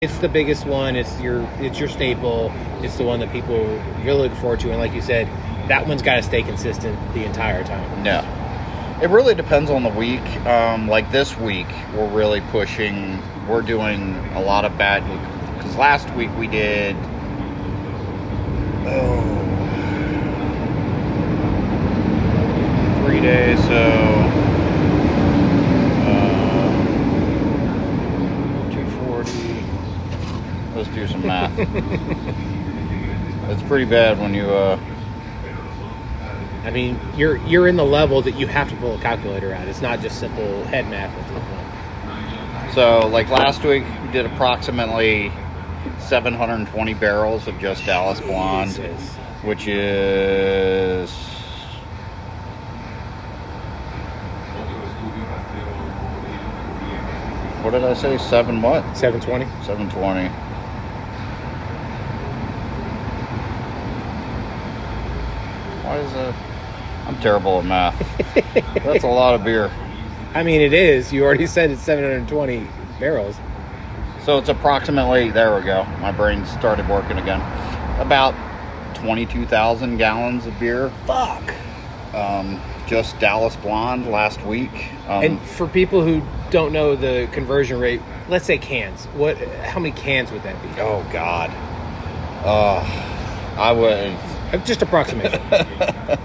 It's the biggest one. It's your staple. It's the one that people really look forward to. And like you said, that one's got to stay consistent the entire time. Yeah. It really depends on the week. Like this week, we're really pushing. We're doing a lot of bad. Because last week we did. 3 days, so 240. Let's do some math. It's pretty bad when you. I mean, you're in the level that you have to pull a calculator out. It's not just simple head math at this point. So, like last week, we did approximately 720 barrels of just Dallas Blonde, Jesus. which is. What did I say? 720. 720. Why is that? I'm terrible at math. That's a lot of beer. I mean, it is. You already said it's 720 barrels. So it's approximately, there we go. My brain started working again. About 22,000 gallons of beer. Fuck. Just Dallas Blonde last week. And for people who don't know the conversion rate, let's say cans. How many cans would that be? Oh, God. I would... Just approximate. A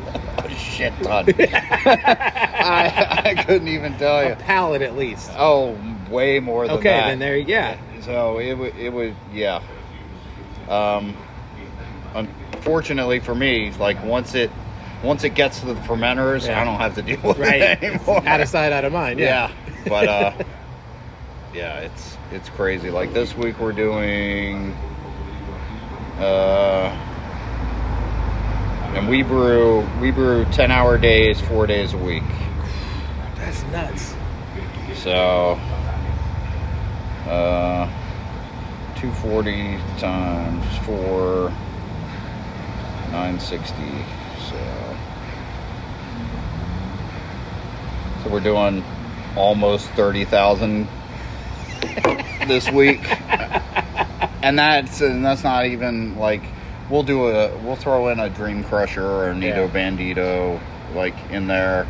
shit ton. I couldn't even tell you. A pallet at least. Oh, way more than that. Okay, then there, yeah. So it would, yeah. Unfortunately for me, like once it gets to the fermenters, I don't have to deal with it anymore. Out of sight, out of mind. Yeah. But yeah, it's crazy. Like this week we're doing, and we brew 10-hour days, 4 days a week. That's nuts. So, 240 times 4, 960. So we're doing almost 30,000 this week, and that's not even like we'll throw in a Dream Crusher or a Nito Bandito like in there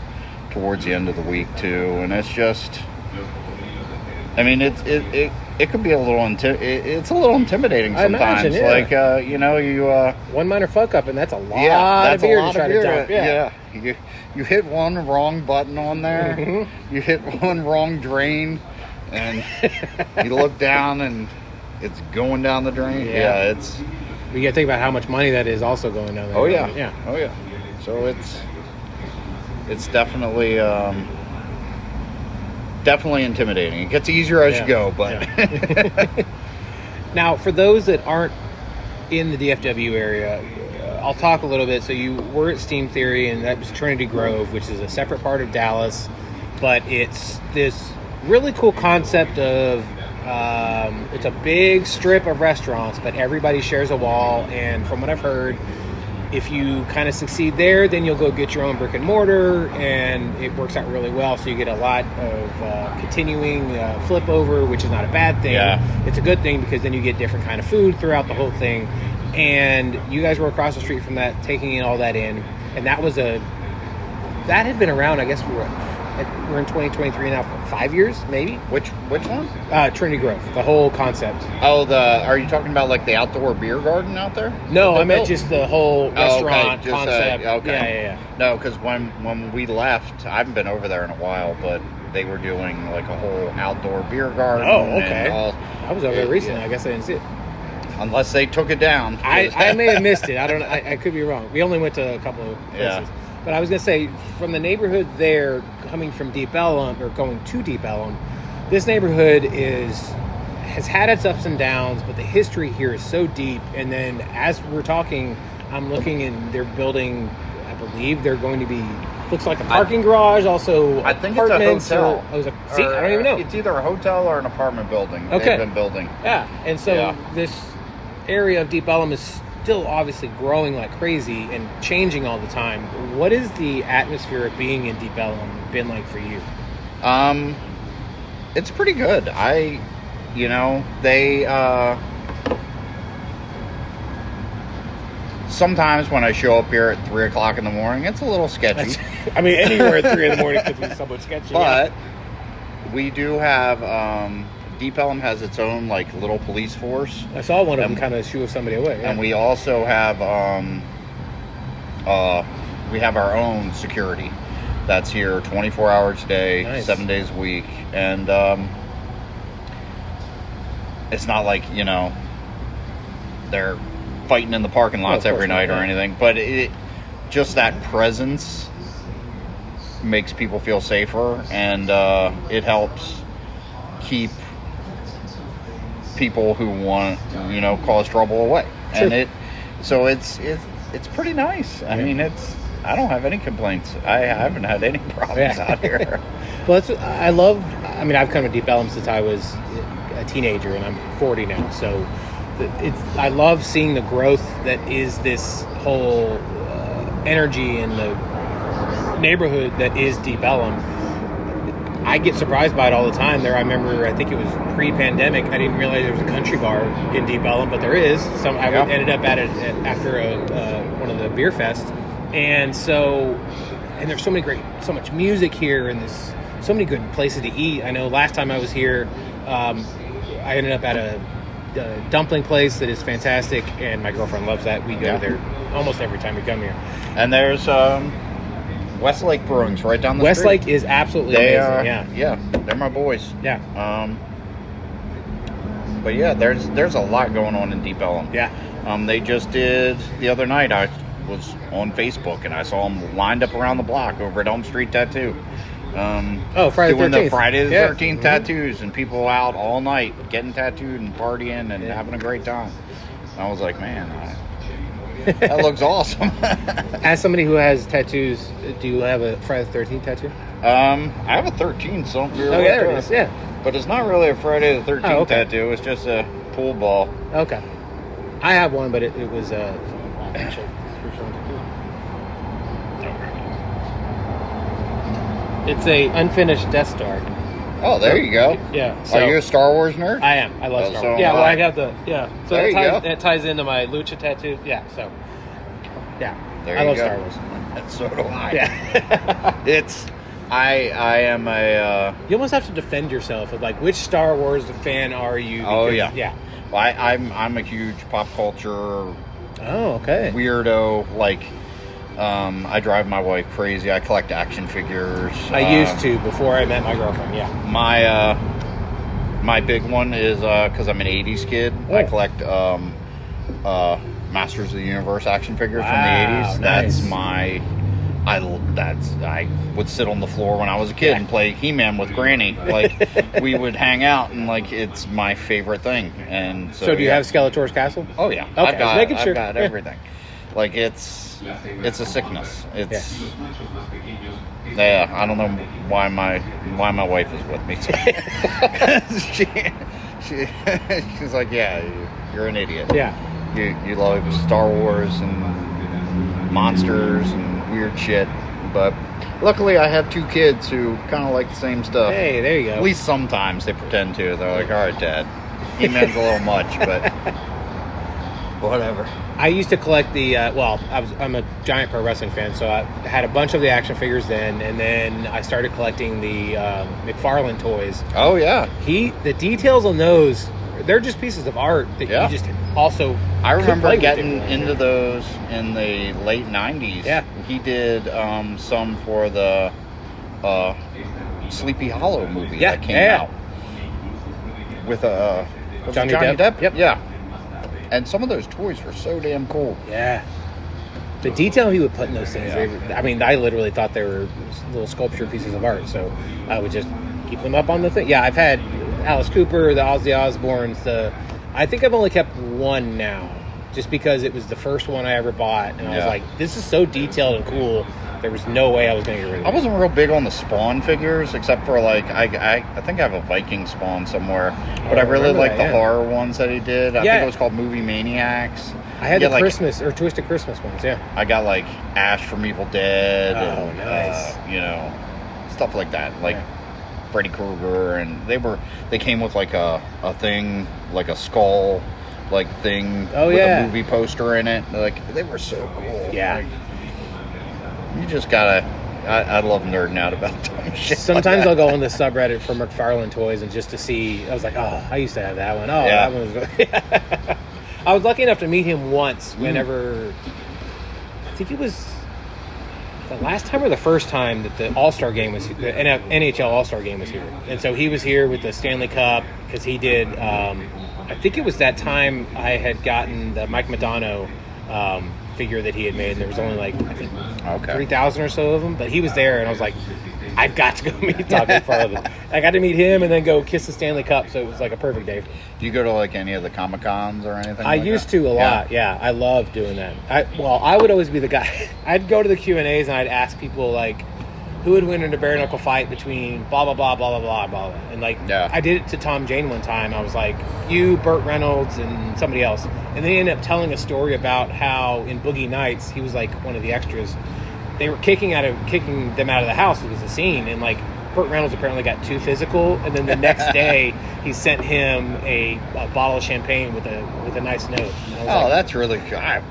towards the end of the week too, and it's just. I mean, it could be a little it's a little intimidating sometimes. I imagine, Like you one minor fuck up, and that's a lot of beer to try to dump. Yeah. You hit one wrong button on there. Mm-hmm. You hit one wrong drain, and you look down, and it's going down the drain. Yeah, it's. You got to think about how much money that is also going down there. Oh yeah, yeah. Oh yeah. So it's definitely. Definitely intimidating. It gets easier as you go, but now for those that aren't in the DFW area, I'll talk a little bit. So you were at Steam Theory, and that was Trinity Grove, which is a separate part of Dallas, but it's this really cool concept of it's a big strip of restaurants, but everybody shares a wall. And from what I've heard, if you kind of succeed there, then you'll go get your own brick and mortar, and it works out really well. So you get a lot of continuing flip over, which is not a bad thing. Yeah. It's a good thing because then you get different kind of food throughout the whole thing. And you guys were across the street from that, taking in all that in, and that had been around, I guess, we're in 2023 now, for 5 years, maybe. Which one? Trinity Grove, the whole concept. Oh, are you talking about like the outdoor beer garden out there? No, I meant just the whole restaurant okay. concept. Okay. Yeah. No, because when we left, I haven't been over there in a while, but they were doing like a whole outdoor beer garden. Oh, okay. I was over there recently. I guess I didn't see it. Unless they took it down. I may have missed it. I don't know. I could be wrong. We only went to a couple of places. Yeah. But I was going to say, from the neighborhood there, coming from Deep Ellum, or going to Deep Ellum, this neighborhood has had its ups and downs, but the history here is so deep. And then as we're talking, I'm looking and they're building, I believe they're going to be, looks like a parking garage, also I think apartments. it's a hotel. I don't even know. It's either a hotel or an apartment building. Okay. They've been building. Yeah, and so this area of Deep Ellum is still obviously growing like crazy and changing all the time. What is the atmosphere of being in Deep Ellum been like for you? It's pretty good. You know, they sometimes when I show up here at 3 o'clock in the morning, it's a little sketchy. I mean, anywhere at 3 in the morning could be somewhat sketchy. But we do have Deep Ellum has its own like little police force. I saw one of them kind of shoo somebody away. Yeah. And we also have our own security that's here 24 hours a day, Nice. 7 days a week, and it's not like, you know, they're fighting in the parking lots every night or anything, but it just that presence makes people feel safer, and it helps keep people who want, you know, cause trouble away. Sure. And it's pretty nice. I mean, I don't have any complaints. I haven't had any problems out here. Well, I mean, I've come to Deep Ellum since I was a teenager, and I'm 40 now, so I love seeing the growth that is this whole energy in the neighborhood that is Deep Ellum. I get surprised by it all the time. I remember, I think it was pre-pandemic, I didn't realize there was a country bar in Deep Ellum, but there is. I ended up at it after one of the beer fests. And there's so much music here, and there's so many good places to eat. I know last time I was here, I ended up at a dumpling place that is fantastic, and my girlfriend loves that. We go there almost every time we come here. And there's Westlake Brewing's right down the street. Westlake is absolutely amazing. Yeah, they're my boys. Yeah. But yeah, there's a lot going on in Deep Ellum. Yeah. They just did the other night. I was on Facebook and I saw them lined up around the block over at Elm Street Tattoo. Friday the 13th. Doing the Friday the 13th Mm-hmm. tattoos, and people out all night getting tattooed and partying and having a great time. And I was like, man, that looks awesome. As somebody who has tattoos, do you have a Friday the 13th tattoo? I have a 13, so there it is. Yeah. But it's not really a Friday the 13th tattoo. It's just a pool ball. Okay. I have one, but it was it's a unfinished Death Star. Oh, there you go. Yeah. So Are you a Star Wars nerd? I am. I love Star Wars. So Yeah, am well, I. I have so There you go. that ties into my Lucha tattoo. Yeah, so yeah. There I you love go. Star Wars. And so do I. Yeah. I am a You almost have to defend yourself of like, which Star Wars fan are you? Oh, Because- yeah. Yeah. well, I'm a huge pop culture Oh, okay. weirdo. Like, I drive my wife crazy. I collect action figures. I used to before I met my girlfriend. Yeah. My big one is because I'm an '80s kid. I collect Masters of the Universe action figures from the '80s. Nice. I would sit on the floor when I was a kid and play He-Man with Granny. Like, we would hang out, and like, it's my favorite thing. And so do you have Skeletor's Castle? Oh yeah, Okay, I was making sure. I've got everything. Like, it's a sickness. It's I don't know why my wife is with me. She's like, yeah, you're an idiot. Yeah. You love Star Wars and monsters and weird shit, but luckily I have two kids who kind of like the same stuff. Hey, there you go. At least sometimes they pretend to. They're like, all right, Dad, He-Man's a little much, but whatever. I used to collect the I'm a giant pro wrestling fan, so I had a bunch of the action figures then, and then I started collecting the McFarlane toys. Oh yeah, The details on those, they're just pieces of art that you just also. I remember play with getting it. into those in the late '90s. Yeah, he did some for the Sleepy Hollow movie that came out with Johnny Depp. Yep. Yeah. And some of those toys were so damn cool. Yeah. The detail he would put in those things, I literally thought they were little sculpture pieces of art, so I would just keep them up on the thing. Yeah, I've had Alice Cooper, the Ozzy Osbournes, I think I've only kept one now, just because it was the first one I ever bought, and I was like, this is so detailed and cool, there was no way I was going to get rid of it. I wasn't real big on the Spawn figures, except for like, I think I have a Viking Spawn somewhere, but I really like the horror ones that he did. I think it was called Movie Maniacs. I had the Christmas or Twisted Christmas ones, I got like Ash from Evil Dead. Oh, nice. Stuff like that. Like Freddy Krueger, and they came with like a thing, like a skull like thing with a movie poster in it. Like, they were so cool. Yeah. Like, you just gotta. I love nerding out about dumb shit. Sometimes like I'll go on the subreddit for McFarlane toys and just to see. I was like, oh, I used to have that one. Oh, that one was. I was lucky enough to meet him once. Whenever I think it was the last time or the first time that the All-Star game was, the NHL All-Star game was here, and so he was here with the Stanley Cup because he did. I think it was that time I had gotten the Mike Modano figure that he had made, and there was only like, I think 3,000 or so of them, but he was there, and I was like, I've got to go meet Todd McFarlane. I got to meet him and then go kiss the Stanley Cup, so it was like a perfect day. Do you go to like any of the Comic-Cons or anything? I used to a lot, yeah. I love doing that. I would always be the guy. I'd go to the Q&As and I'd ask people like, who would win in a bare knuckle fight between blah blah blah blah blah blah blah, and like I did it to Tom Jane one time. I was like, you, Burt Reynolds, and somebody else, and they ended up telling a story about how in Boogie Nights he was like one of the extras. They were kicking them out of the house. It was a scene, and like Burt Reynolds apparently got too physical, and then the next day he sent him a bottle of champagne with a nice note. That's really cool. I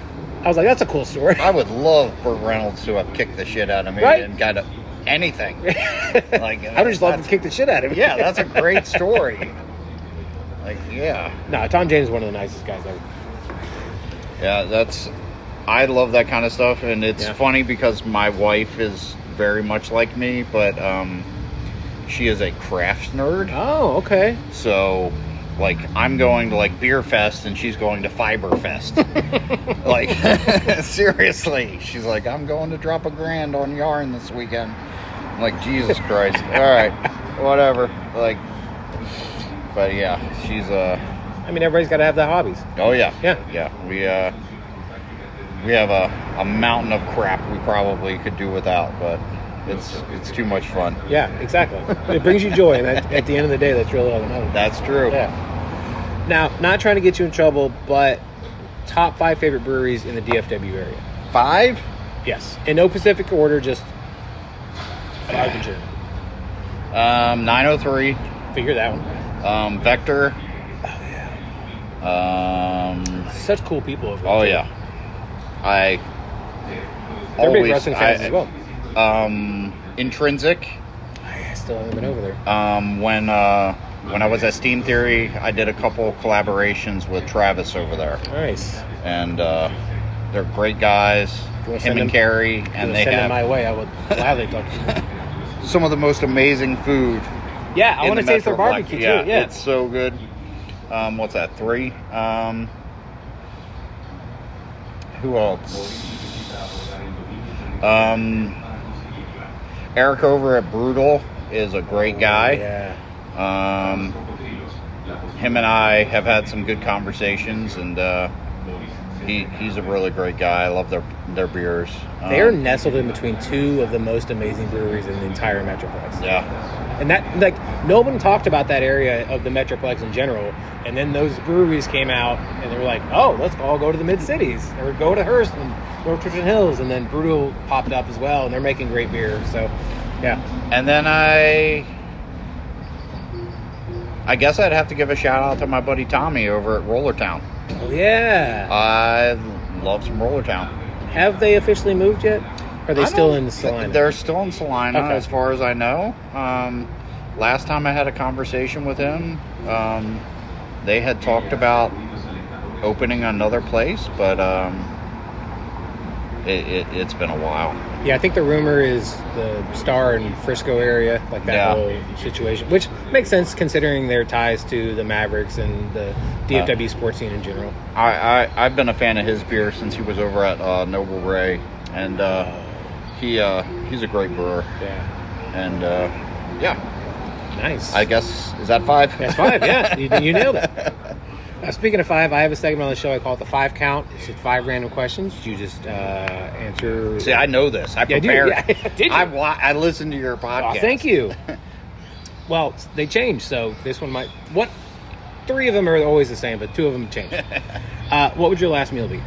was like, that's a cool story. I would love Burt Reynolds to have kicked the shit out of me and got anything. Like, I would just love to kick the shit out of him. Yeah, that's a great story. Like, yeah. No, Tom Jane is one of the nicest guys ever. Yeah, I love that kind of stuff, and it's funny because my wife is very much like me, but she is a craft nerd. Oh, okay. So, like, I'm going to like Beer Fest and she's going to Fiber Fest. Like, seriously, she's like, I'm going to drop $1,000 on yarn this weekend. I'm like, Jesus Christ. All right, whatever. Like, but yeah, she's I mean, everybody's got to have their hobbies. Oh yeah, yeah. We have a mountain of crap we probably could do without, but it's too much fun. Yeah, exactly. It brings you joy, and at the end of the day, that's really all that matters. That's true. Yeah. Now, not trying to get you in trouble, but top 5 favorite breweries in the DFW area. 5? Yes. In no specific order, just 5 in general. 903. Figure that one. Vector. Oh, yeah. Such cool people over there. Oh, too. yeah. They're big wrestling fans as well. Intrinsic. I still haven't been over there. When I was at Steam Theory, I did a couple collaborations with Travis over there. Nice. And they're great guys. Him and Carrie, and they send have them my way. I would gladly talk to them. some of the most amazing food. Yeah, I want to taste their barbecue too. Yeah, it's so good. What's that? 3. Who else? Eric over at Brutal is a great guy. Yeah. Him and I have had some good conversations, and he's a really great guy. I love their beers. They're nestled in between 2 of the most amazing breweries in the entire Metroplex. Yeah. And that, like, no one talked about that area of the Metroplex in general. And then those breweries came out, and they were like, oh, let's all go to the mid-cities. Or go to Hearst and North Richmond Hills. And then Brutal popped up as well, and they're making great beer. So, yeah. And then I guess I'd have to give a shout-out to my buddy Tommy over at Rollertown. Oh, yeah. I love some Rollertown. Have they officially moved yet? Or are they still in Salina? They're still in Salina, okay, as far as I know. Last time I had a conversation with him, they had talked about opening another place, but it's been a while. Yeah, I think the rumor is the Star and Frisco area, like that whole situation, which makes sense considering their ties to the Mavericks and the DFW sports scene in general. I've been a fan of his beer since he was over at Noble Ray, and he's a great brewer. Yeah. And yeah. Nice. I guess, is that 5? That's 5, yeah. You nailed it. Speaking of 5, I have a segment on the show I call it the 5 count. It's just 5 random questions. You just answer. See, I know this. I prepared. Yeah, did you? I listened to your podcast. Oh, thank you. Well, they changed, so this one might. 3 of them are always the same, but 2 of them changed. What would your last meal be?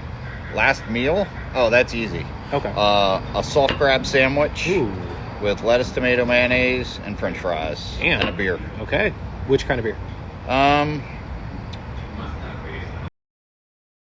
Last meal? Oh, that's easy. Okay. A soft crab sandwich. Ooh. with lettuce, tomato, mayonnaise, and French fries, Damn. and a beer. Okay. Which kind of beer?